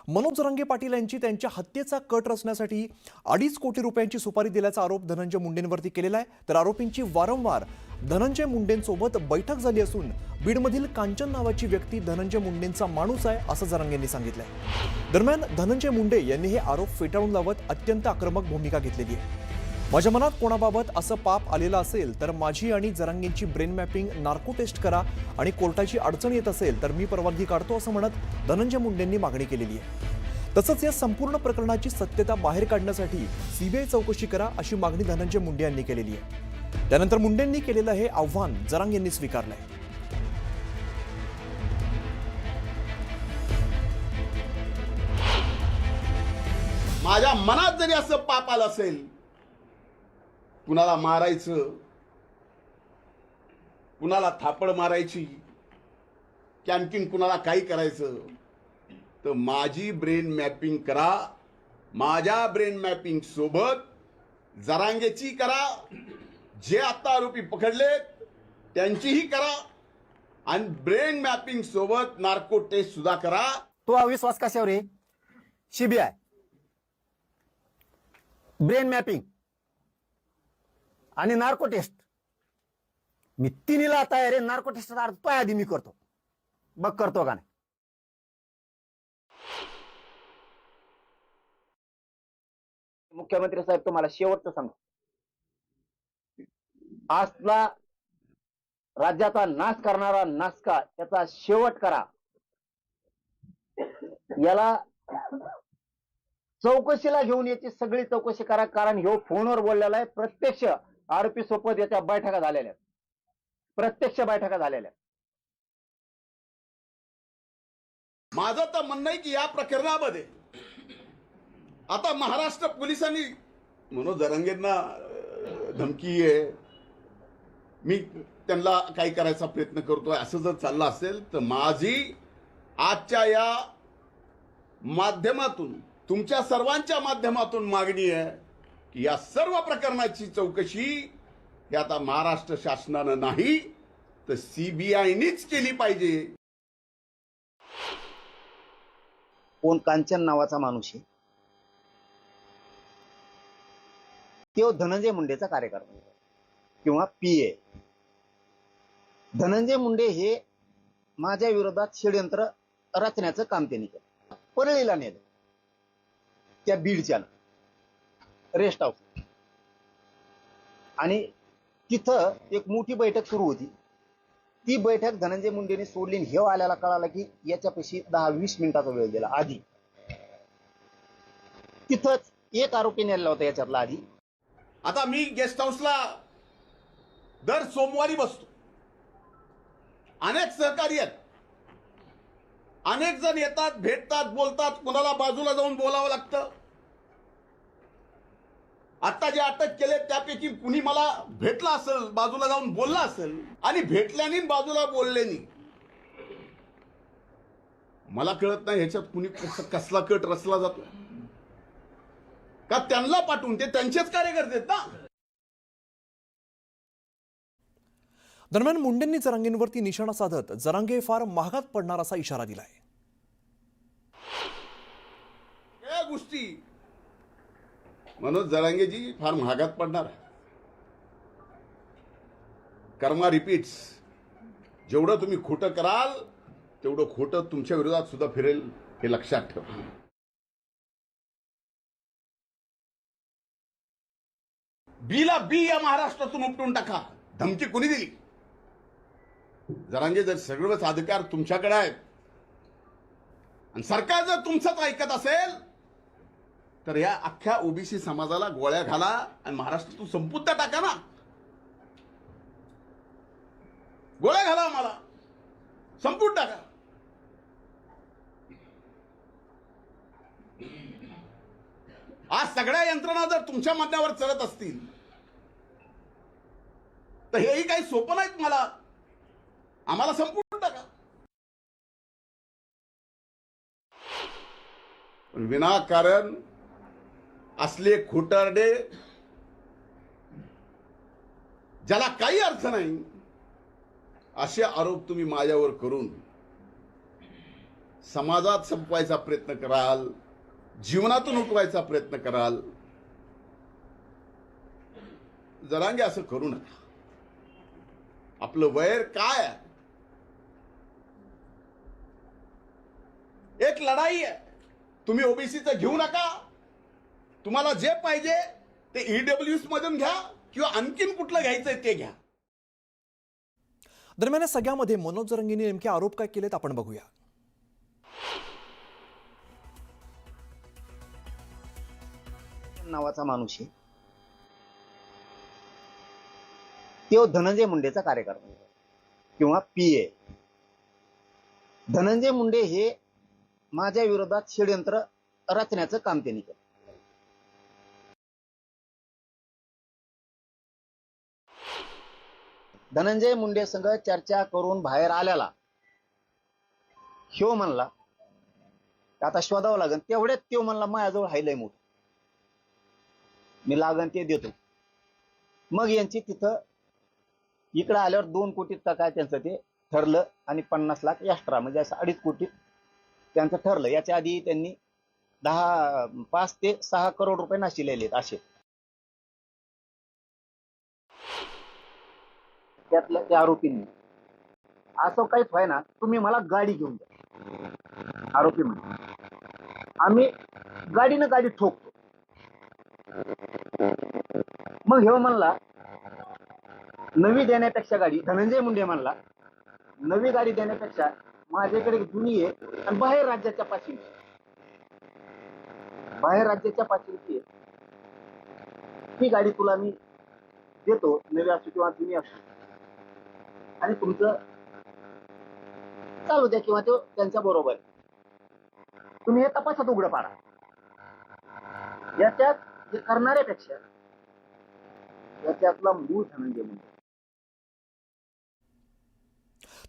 मनोज जरांगे पाटील यांची त्यांच्या हत्येचा कट रचण्यासाठी 2.5 कोटी रुपयांची सुपारी दिल्याचा आरोप धनंजय मुंडेंवरती केलेला आहे। तर आरोपींची वारंवार धनंजय मुंडेंसोबत बैठक झाली असून बीडमधील कांचन नावाची व्यक्ती धनंजय मुंडेंचा माणूस आहे असं जरांगेंनी सांगितलंय। दरम्यान धनंजय मुंडे यांनी हे आरोप फेटाळून लावत अत्यंत आक्रमक भूमिका घेतलेली आहे। माझ्या मनात कोणाबाबत असं पाप आलेलं असेल तर माझी आणि जरांगेंची ब्रेन मॅपिंग नार्को टेस्ट करा आणि कोर्टाची अडचण येत असेल तर मी परवानगी काढतो असं म्हणत धनंजय मुंडेंनी मागणी केलेली आहे। तसंच या संपूर्ण प्रकरणाची सत्यता बाहेर काढण्यासाठी सीबीआय चौकशी करा अशी मागणी धनंजय मुंडे यांनी केलेली आहे। त्यानंतर मुंडेंनी केलेलं हे आव्हान जरांगेंनी स्वीकारलंय। माझ्या मनात जरी असं पाप आलं असेल, कुणाला मारायचं, कुणाला थापड मारायची, की आणखीन कुणाला काही करायचं, तर माझी ब्रेन मॅपिंग करा। माझ्या ब्रेन मॅपिंग सोबत जरांगेची करा, जे आता आरोपी पकडलेत त्यांचीही करा, आणि ब्रेन मॅपिंग सोबत नार्को टेस्ट सुद्धा करा। तो अविश्वास कशावर आहे? सीबीआय, ब्रेन मॅपिंग आणि नार्को टेस्ट, मी तिन्हीला तयार आहे। नार्को टेस्टचा अर्थ तो आधी मी करतो, बघ करतो का नाही। मुख्यमंत्री साहेब, तुम्हाला शेवटचं सांगतो, आजला राज्याचा नाश करणारा नासका त्याचा शेवट करा। याला चौकशीला घेऊन याची सगळी चौकशी करा, कारण ह्यो फोनवर बोललेला आहे। प्रत्यक्ष आरोपी सोबत याच्या बैठका झालेल्या, प्रत्यक्ष बैठका झालेल्या। माझं तर म्हणणं आहे की या प्रकरणामध्ये आता महाराष्ट्र पोलिसांनी मनोज जरांगेंना धमकी आहे, मी त्यांना काही करायचा प्रयत्न करतोय, असं जर चाललं असेल तर माझी आजच्या या माध्यमातून, तुमच्या सर्वांच्या माध्यमातून मागणी आहे की या सर्व प्रकरणाची चौकशी ही आता महाराष्ट्र शासनानं नाही तर सीबीआयनीच केली पाहिजे। कोण कांचन नावाचा माणूस आहे, तो धनंजय मुंडेचा कार्यकर्ता किंवा पीए। धनंजय मुंडे हे माझ्या विरोधात षडयंत्र रचण्याचं काम त्यांनी केलं। परळीला नेलं, त्या बीडच्या रेस्ट हाऊस, आणि तिथं एक मोठी बैठक सुरू होती। ती बैठक धनंजय मुंडेने सोडली। हे आल्याला कळालं की याच्यापाशी 10-20 मिनिटाचा वेळ दिला आधी। तिथंच एक आरोपी नेला होता याच्यातला आधी। आता मी गेस्ट हाऊसला दर सोमवारी बसतो, अनेक सहकारी आहेत, अनेक जण येतात, भेटतात, बोलतात, कुणाला बाजूला जाऊन बोलावं लागतं। आता जे अटक केले त्यापैकी कुणी मला भेटला असेल, बाजूला जाऊन बोलला असेल, आणि भेटल्याने बाजूला बोलल्याने मला कळत नाही ह्याच्यात कुणी कसला कट रचला जातो का? त्यांना पाठवून ते त्यांचेच कार्यकर्ते आहेत ना। दरम्यान मुंडेंनी जरांगेंवरती निशाणा साधत जरांगे फार महागात पडणार असा इशारा दिलाय। या गोष्टी मनोज जरांगेजी फार महागात पडणार आहे। कर्मा रिपीट्स, जेवढं तुम्ही खोटं कराल तेवढं खोटं तुमच्या विरोधात सुद्धा फिरेल, हे लक्षात ठेवा। बीला बी या महाराष्ट्रातून उपटून टाका, धमकी कुणी दिली? जरांगे, जर सगळंच अधिकार तुमच्याकडे आहेत आणि सरकार जर तुमचंच ऐकत असेल तर या अख्ख्या ओबीसी समाजाला गोळ्या घाला आणि महाराष्ट्रातून संपुष्टात टाका ना। गोळ्या घाला, आम्हाला संपून टाका। आज सगळ्या यंत्रणा जर तुमच्या मध्यावर चढत असतील तर हेही काही सोपं नाही तुम्हाला, आम्हाला संपून टाका। विनाकारण असले खोटारडे, ज्याला काही अर्थ नाही, असे आरोप तुम्ही माझ्यावर करून समाजात संपवायचा प्रयत्न कराल, जीवनातून उठवायचा प्रयत्न कराल. जरांगे असं करू नका. आपलं वैर काय आहे? एक लढाई आहे. तुम्ही ओबीसीचं घेऊ नका. तुम्हाला जे पाहिजे ते ईडब्ल्यूएस मधून घ्या किंवा आणखीन कुठलं घ्यायचंय ते घ्या. दरम्यान या सगळ्यामध्ये मनोज जरांगेंनी नेमके आरोप काय केलेत आपण बघूया. नावाचा माणूस आहे, तो धनंजय मुंडेचा कार्यकर्ता किंवा पीए. धनंजय मुंडे हे माझ्या विरोधात षडयंत्र रचण्याचं काम त्यांनी केलं. धनंजय मुंडे संग चर्चा करून बाहेर आल्याला ह्यो म्हणला आता शोधावं लागेल, तेवढ्यात तो म्हणला माझ्याजवळ हायलय मोठ, मी लागन ते देतो. मग यांची तिथं इकडे आल्यावर 2 कोटीत का काय त्यांचं ते ठरलं आणि 50 लाख एक्स्ट्रा म्हणजे असं 2.5 कोटी त्यांचं ठरलं. याच्या आधी त्यांनी 5 ते 6 करोड रुपये नाशिलेले असे. त्यातल्या त्या आरोपींनी असं काहीच व्हाय ना, तुम्ही मला गाडी घेऊन द्या. आरोपी म्हणजे आम्ही गाडीनं गाडी ठोकतो. मग हे म्हणला नवी देण्यापेक्षा गाडी, धनंजय मुंडे म्हणला नवी गाडी देण्यापेक्षा माझ्याकडे जुनी आहे आणि बाहेर राज्याच्या पाचीची आहे, ती गाडी तुला मी देतो, नवी असो किंवा जुनी असो, आणि तुमचं चालू द्या किंवा तो त्यांच्या बरोबर. तुम्ही हे तपासात उघडं पाडा. याच्यात जे करणाऱ्यापेक्षा याच्यातला मूळ धनंजय मुंडे.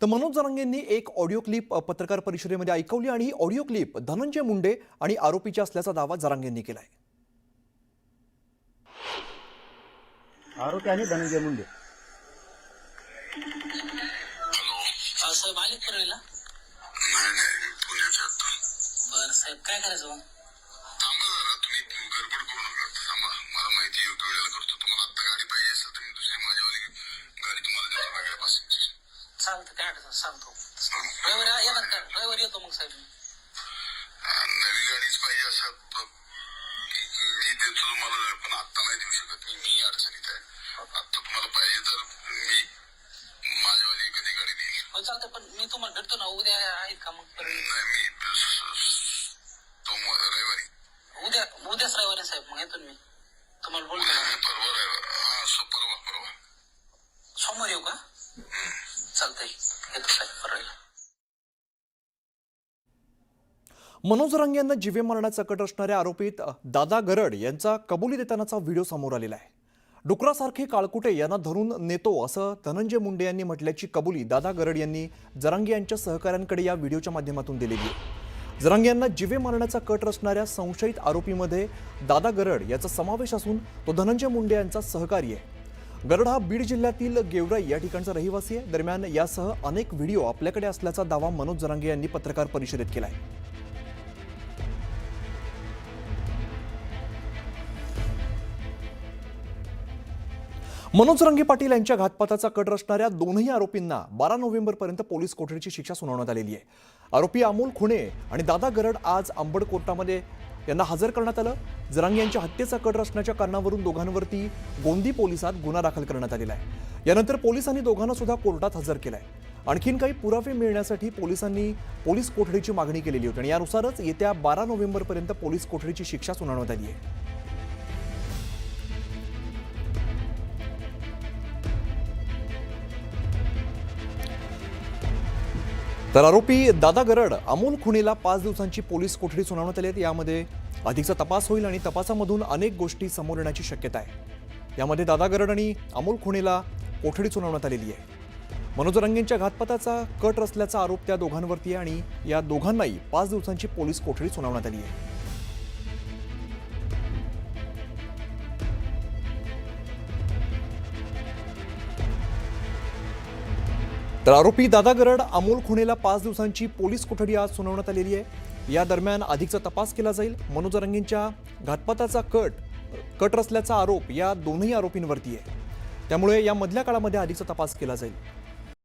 तर मनोज जरांगेंनी एक ऑडिओ क्लिप पत्रकार परिषदेमध्ये ऐकवली आणि ही ऑडिओ क्लिप धनंजय मुंडे आणि आरोपीची असल्याचा दावा जरांगेंनी केलाय. आरोपी आणि धनंजय मुंडे साहेब आले परळीला? नाही पुण्याच्या. बरं साहेब, काय करायचं मग? थांबा जरा, तुम्ही गडबड करू नका. थांबा, मला माहिती आहे वेळेला करतो. तुम्हाला आता गाडी पाहिजे असेल तर मी दुसरी माझ्यावाली गाडी तुम्हाला देतो वेगळ्या पासूनची. चालतं, काय अडचण सांगतो. ड्रायव्हर येणार का? ड्रायव्हर येतो मग साहेब. नवी गाडीच पाहिजे असं मी देतो तुम्हाला, पण आत्ता नाही देऊ शकत मी अडचणीत आहे. आत्ता तुम्हाला पाहिजे तर मी माझ्यावाली कधी गाडी देईल. हो चालतं, पण मी तुम्हाला भेटतो ना उद्या, आहेत का मग परळी? नाही मी तो रविवारी. उद्याच रविवारी साहेब, मग येतो मी तुम्हाला बोलतो. परवा रविवार. हा परवा सोमवार येऊ का? चालतंय, येतो साहेब परळीला. मनोज जरांगे यांना जीवे मारण्याचा कट असणाऱ्या आरोपीत दादा गरड यांचा कबुली देतानाचा व्हिडिओ समोर आलेला आहे. डुकरासारखे काळकुटे यांना धरून नेतो असं धनंजय मुंडे यांनी म्हटल्याची कबुली दादा गरड यांनी जरांगे यांच्या सहकाऱ्यांकडे या व्हिडिओच्या माध्यमातून दिलेली आहे. जरांगे यांना जीवे मारण्याचा कट रचणाऱ्या संशयित आरोपीमध्ये दादा गरड याचा समावेश असून तो धनंजय मुंडे यांचा सहकारी आहे. गरड हा बीड जिल्ह्यातील गेवराई या ठिकाणचा रहिवासी आहे. दरम्यान यासह अनेक व्हिडिओ आपल्याकडे असल्याचा दावा मनोज जरांगे यांनी पत्रकार परिषदेत केला आहे. मनोज जरांगे पाटील यांच्या घातपाताचा कट रचणाऱ्या दोनही आरोपींना 12 नोव्हेंबरपर्यंत पोलीस कोठडीची शिक्षा सुनावण्यात आलेली आहे. आरोपी अमोल खुणे आणि दादा गरड आज अंबड कोर्टामध्ये यांना हजर करण्यात आलं. जरांगे यांच्या हत्येचा कट रचण्याच्या कारणावरून दोघांवरती गोंदी पोलिसात गुन्हा दाखल करण्यात आलेला आहे. यानंतर पोलिसांनी दोघांना सुद्धा कोर्टात हजर केलंय. आणखीन काही पुरावे मिळण्यासाठी पोलिसांनी पोलीस कोठडीची मागणी केलेली होती आणि यानुसारच येत्या 12 नोव्हेंबरपर्यंत पोलीस कोठडीची शिक्षा सुनावण्यात आली आहे. तर आरोपी दादा गरड अमोल खुणेला 5 दिवसांची पोलीस कोठडी सुनावण्यात आली आहे. यामध्ये अधिकचा तपास होईल आणि तपासामधून अनेक गोष्टी समोर येण्याची शक्यता आहे. यामध्ये दादा गरड आणि अमोल खुणेला कोठडी सुनावण्यात आलेली आहे. मनोज जरांगेंच्या घातपाताचा कट रचल्याचा आरोप त्या दोघांवरती आहे आणि या दोघांनाही 5 दिवसांची पोलीस कोठडी सुनावण्यात आली आहे. तर आरोपी दादा गरड अमोल खुणेला 5 दिवसांची पोलीस कोठडी आज सुनावण्यात आलेली आहे. या दरम्यान अधिकचा तपास केला जाईल. मनोज रंगेंच्या घातपाताचा कट रचल्याचा आरोप या दोन्ही आरोपींवरती आहे. त्यामुळे या मधल्या काळामध्ये अधिकचा तपास केला जाईल.